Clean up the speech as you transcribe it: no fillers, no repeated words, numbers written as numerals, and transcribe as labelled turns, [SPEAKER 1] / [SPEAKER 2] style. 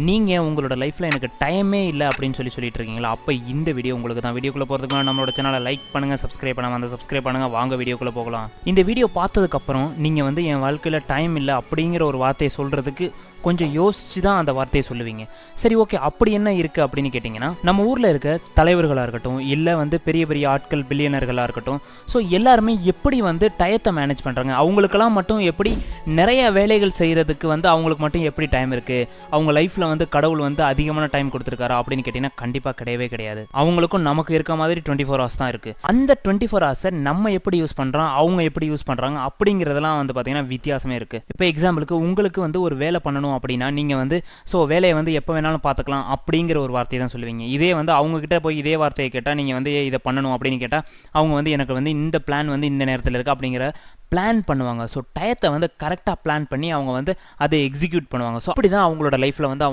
[SPEAKER 1] நீங்கள் உங்களோட லைஃப்பில் எனக்கு டைமே இல்லை அப்படின்னு சொல்லிட்டு இருக்கீங்களா? அப்போ இந்த வீடியோ உங்களுக்கு தான். வீடியோக்குள்ளே போகிறதுக்கு முன்னாடி நம்மளோட சேனலை லைக் பண்ணுங்கள், சப்ஸ்கிரைப் பண்ணாமல் அந்த சப்ஸ்கிரைப் பண்ணுங்கள். வாங்க வீடியோக்குள்ளே போகலாம். இந்த வீடியோ பார்த்ததுக்கப்புறம் நீங்கள் வந்து என் வாழ்க்கையில் டைம் இல்லை அப்படிங்கிற ஒரு வார்த்தையை சொல்கிறதுக்கு கொஞ்சம் யோசிச்சு தான் அந்த வார்த்தையை சொல்லுவீங்க. சரி, ஓகே, அப்படி என்ன இருக்குது அப்படின்னு கேட்டிங்கன்னா, நம்ம ஊரில் இருக்க தலைவர்களாக இருக்கட்டும், இல்லை வந்து பெரிய பெரிய ஆட்கள், பில்லியனர்களாக இருக்கட்டும், ஸோ எல்லாருமே எப்படி வந்து டயத்தை மேனேஜ் பண்ணுறாங்க, அவங்களுக்கெல்லாம் மட்டும் எப்படி நிறைய வேலைகள் செய்கிறதுக்கு வந்து அவங்களுக்கு மட்டும் எப்படி டைம் இருக்குது, அவங்க லைஃப்பில் வந்து கடவுள் வந்து அதிகமான டைம் கொடுத்துருக்காரா அப்படின்னு கேட்டிங்கன்னா கண்டிப்பாக கிடையவே கிடையாது. அவங்களுக்கும் நமக்கு இருக்க மாதிரி 24 hours தான் இருக்குது. அந்த 24 hours நம்ம எப்படி யூஸ் பண்ணுறோம், அவங்க எப்படி யூஸ் பண்ணுறாங்க அப்படிங்கிறதெல்லாம் வந்து பார்த்திங்கன்னா வித்தியாசமே இருக்குது. இப்போ எக்ஸாம்பிளுக்கு உங்களுக்கு வந்து ஒரு வேலை பண்ணணும் அப்படின்னா நீங்கள் வந்து ஸோ வேலையை வந்து எப்போ வேணாலும் பார்த்துக்கலாம் அப்படிங்கிற ஒரு வார்த்தையை தான் சொல்லுவீங்க. இதே வந்து அவங்கக்கிட்ட போய் இதே வார்த்தையை கேட்டால் நீங்கள் வந்து இதை பண்ணணும் அப்படின்னு கேட்டால் அவங்க வந்து எனக்கு வந்து இந்த பிளான் வந்து இந்த நேரத்தில் இருக்குது அப்படிங்கிற பிளான் பண்ணுவாங்க. ஸோ டயத்தை வந்து கரெக்டாக பிளான் பண்ணி அவங்க வந்து அதை எக்ஸிக்யூட் பண்ணுவாங்க. ஸோ அப்படி தான் அவங்களோட லைஃப்பில் வந்து